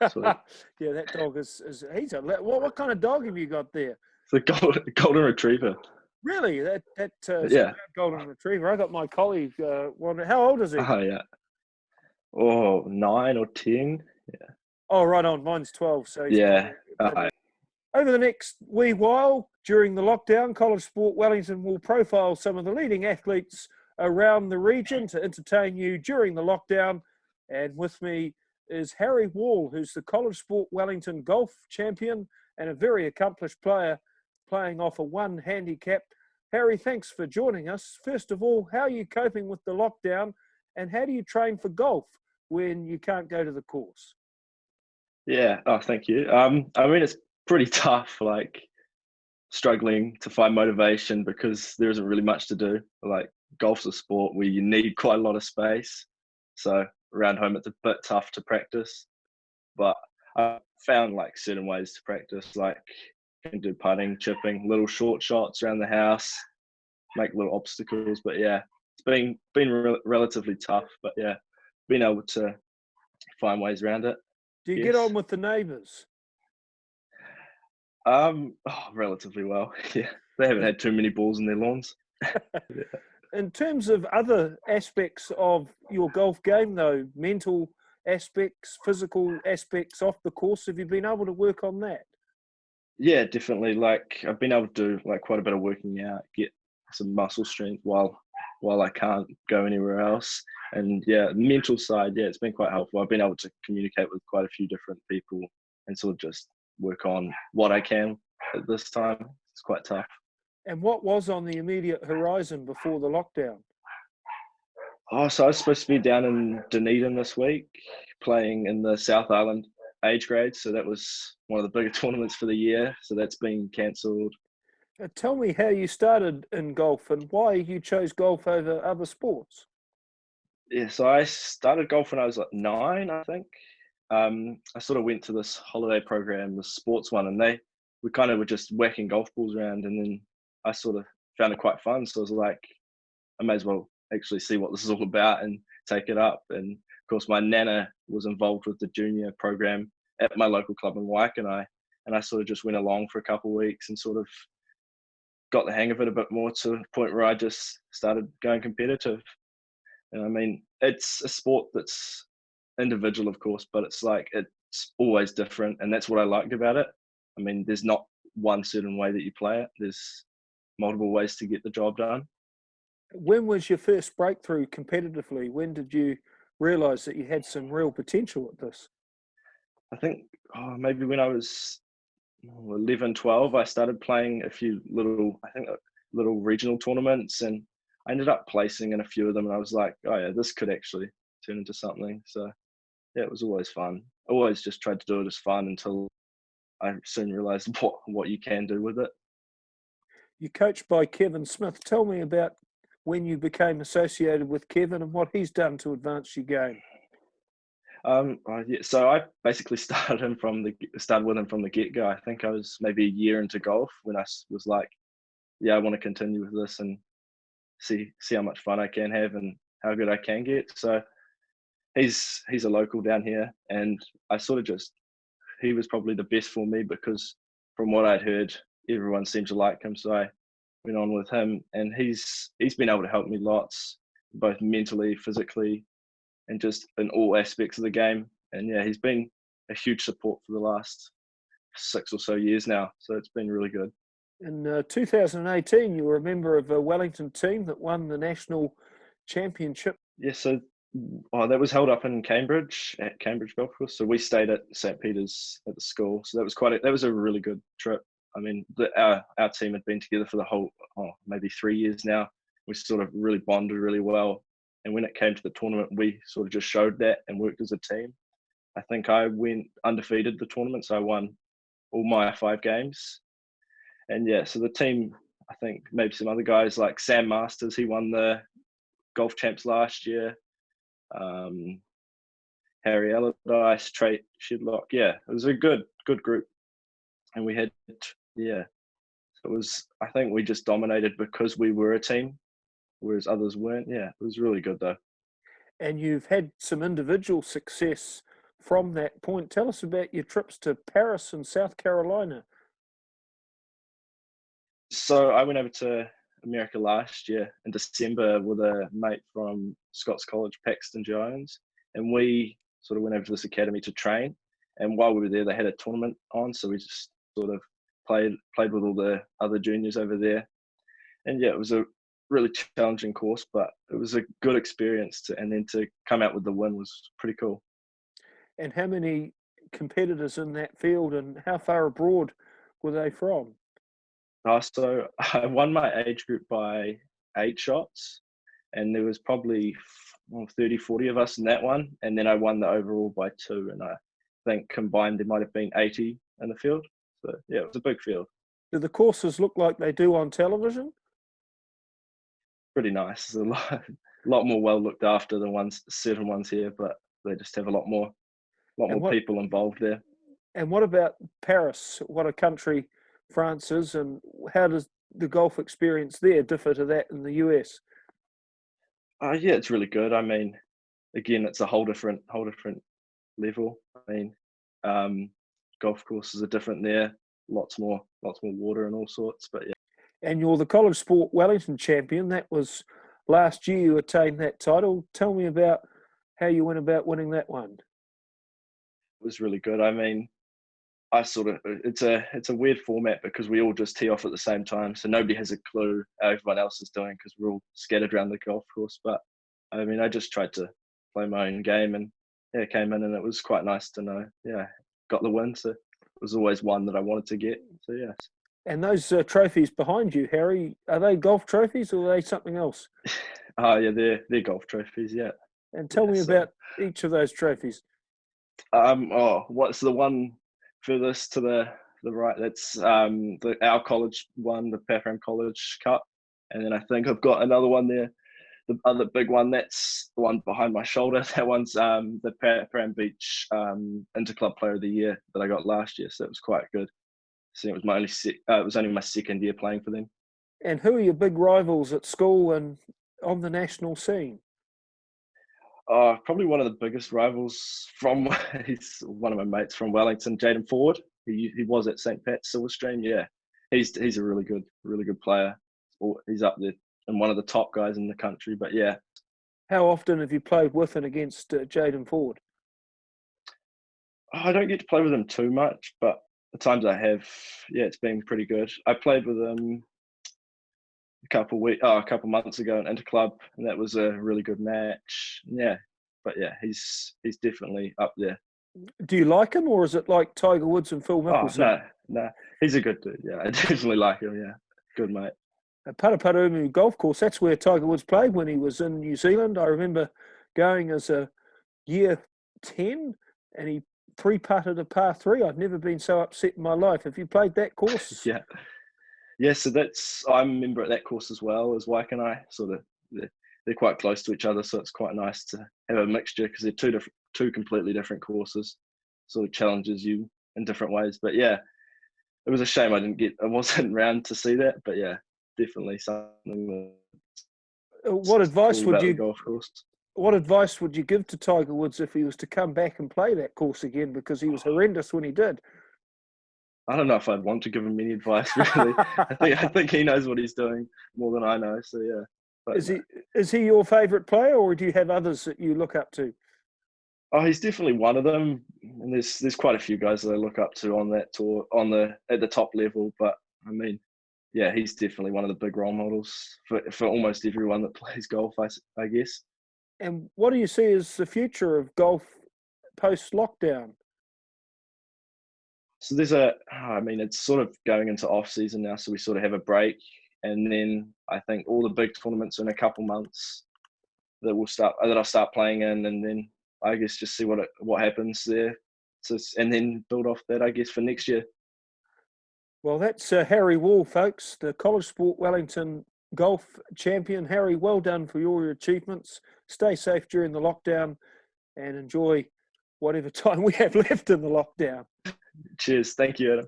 Sweet. Yeah, that dog is he's a what kind of dog have you got there? It's a golden retriever. Really, that is a Yeah. proud golden retriever. I got my colleague one. How old is he? Oh yeah. Oh, 9 or 10. Oh, right on. Mine's 12, so he's Yeah. probably over the next wee while during the lockdown. College Sport Wellington will profile some of the leading athletes around the region to entertain you during the lockdown. And with me is Harry Wall, who's the College Sport Wellington golf champion and a very accomplished player playing off a one handicap. Harry, thanks for joining us. First of all, how are you coping with the lockdown and how do you train for golf when you can't go to the course? Yeah. Oh, thank you. I mean, it's pretty tough. Like struggling to find motivation because there isn't really much to do. Like golf's a sport where you need quite a lot of space. So around home, it's a bit tough to practice. But I found like certain ways to practice. Like you can do putting, chipping, little short shots around the house, make little obstacles. But yeah, it's been relatively tough. But yeah, being able to find ways around it. Do you get Yes. on with the neighbours? Relatively well. Yeah, they haven't had too many balls in their lawns. Yeah. In terms of other aspects of your golf game, though, mental aspects, physical aspects off the course, have you been able to work on that? Yeah, definitely. Like I've been able to do like quite a bit of working out, get some muscle strength while I can't go anywhere else. And yeah, mental side, yeah, it's been quite helpful. I've been able to communicate with quite a few different people and sort of just work on what I can at this time. It's quite tough. And what was on the immediate horizon before the lockdown? Oh, so I was supposed to be down in Dunedin this week, playing in the South Island age grade. So that was one of the bigger tournaments for the year. So that's been cancelled. Tell me how you started in golf and why you chose golf over other sports. Yeah, so I started golf when I was like 9, I think. I sort of went to this holiday program, the sports one, and we kind of were just whacking golf balls around, and then I sort of found it quite fun. So I was like, I may as well actually see what this is all about and take it up. And of course, my nana was involved with the junior program at my local club in Waikanae, and I sort of just went along for a couple of weeks and sort of got the hang of it a bit more to the point where I just started going competitive. And I mean, it's a sport that's individual, of course, but it's like it's always different, and that's what I liked about it. I mean, there's not one certain way that you play it. There's multiple ways to get the job done. When was your first breakthrough competitively? When did you realise that you had some real potential at this? I think maybe when I was 11, 12, I started playing a few little regional tournaments, and I ended up placing in a few of them. And I was like, oh yeah, this could actually turn into something. So yeah, it was always fun. I always just tried to do it as fun until I soon realised what you can do with it. You're coached by Kevin Smith. Tell me about when you became associated with Kevin and what he's done to advance your game. Yeah, so I basically started with him from the get go. I think I was maybe a year into golf when was like, yeah, I want to continue with this and see how much fun I can have and how good I can get. So he's a local down here, and I sort of just he was probably the best for me because from what I'd heard, everyone seemed to like him. So I went on with him, and he's been able to help me lots, both mentally, physically, and just in all aspects of the game. And yeah, he's been a huge support for the last 6 or so years now. So it's been really good. In 2018, you were a member of a Wellington team that won the national championship. Yeah, so that was held up in Cambridge at Cambridge Golf Course. So we stayed at St. Peter's at the school. So that was that was a really good trip. I mean, our team had been together for the whole maybe 3 years now. We sort of really bonded really well. And when it came to the tournament, we sort of just showed that and worked as a team. I think I went undefeated the tournament, so I won all my 5 games. And yeah, so the team, I think maybe some other guys like Sam Masters, he won the golf champs last year. Harry Allardyce, Trey Shidlock. Yeah, it was a good group. And we had, yeah, it was, I think we just dominated because we were a team, whereas others weren't. Yeah, it was really good though. And you've had some individual success from that point, tell us about your trips to Paris and South Carolina. So I went over to America last year in December with a mate from Scots College, Paxton Jones, and we sort of went over to this academy to train. And while we were there, they had a tournament on, so we just sort of played with all the other juniors over there. And yeah, it was a really challenging course, but it was a good experience. And then to come out with the win was pretty cool. And how many competitors in that field, and how far abroad were they from? So I won my age group by 8 shots, and there was probably 30, 40 of us in that one. And then I won the overall by 2, and I think combined there might have been 80 in the field. So yeah, it was a big field. Do the courses look like they do on television? Pretty nice. There's a lot more well looked after than certain ones here, but they just have a lot more people involved there. And what about Paris? What a country France is, and how does the golf experience there differ to that in the US? Yeah, it's really good. I mean, again, it's a whole different level. I mean, golf courses are different there. Lots more water and all sorts. But yeah. And you're the College Sport Wellington champion. That was last year you attained that title. Tell me about how you went about winning that one. It was really good. I mean, it's a weird format because we all just tee off at the same time, so nobody has a clue how everyone else is doing because we're all scattered around the golf course. But I mean, I just tried to play my own game, and yeah, came in, and it was quite nice to know. Yeah, got the win, so it was always one that I wanted to get. So yes. And those trophies behind you, Harry, are they golf trophies or are they something else? Yeah, they're golf trophies. Yeah. And tell me about each of those trophies. What's the one furthest to the right? That's our college one, the Pathram College Cup, and then I think I've got another one there. The other big one, that's the one behind my shoulder. That one's the Pathram Beach Interclub Player of the Year that I got last year, so it was quite good. So it was only my second year playing for them. And who are your big rivals at school and on the national scene? Probably one of the biggest rivals he's one of my mates from Wellington, Jaden Ford. He was at St. Pat's Silverstream. Yeah, he's a really good player. He's up there and one of the top guys in the country. But yeah. How often have you played with and against Jaden Ford? I don't get to play with him too much, but the times I have, yeah, it's been pretty good. I played with him a couple months ago in Interclub, and that was a really good match. Yeah, but yeah, he's definitely up there. Do you like him, or is it like Tiger Woods and Phil Mickelson? No, he's a good dude. Yeah, I definitely like him. Yeah, good mate. Paraparaumu Golf Course, that's where Tiger Woods played when he was in New Zealand. I remember going as a year 10, and he three-putted a par 3. I've never been so upset in my life. Have you played that course? Yeah, so I'm a member at that course as well as Waikanae. They're quite close to each other, so it's quite nice to have a mixture because they're two completely different courses. Sort of challenges you in different ways. But yeah, it was a shame I wasn't around to see that. But yeah, definitely something that. What advice would you? Golf course. What advice would you give to Tiger Woods if he was to come back and play that course again? Because he was horrendous when he did. I don't know if I'd want to give him any advice, really. I think he knows what he's doing more than I know. So yeah. But, is he your favourite player, or do you have others that you look up to? Oh, he's definitely one of them. And there's quite a few guys that I look up to on that tour, at the top level. But I mean, yeah, he's definitely one of the big role models for almost everyone that plays golf, I guess. And what do you see as the future of golf post-lockdown? So it's sort of going into off season now, so we sort of have a break, and then I think all the big tournaments in a couple months that I'll start playing in, and then I guess just see what happens there, and then build off that, I guess, for next year. Well, that's Harry Wall, folks, the College Sport Wellington golf champion. Harry, well done for all your achievements. Stay safe during the lockdown and enjoy whatever time we have left in the lockdown. Cheers. Thank you, Adam.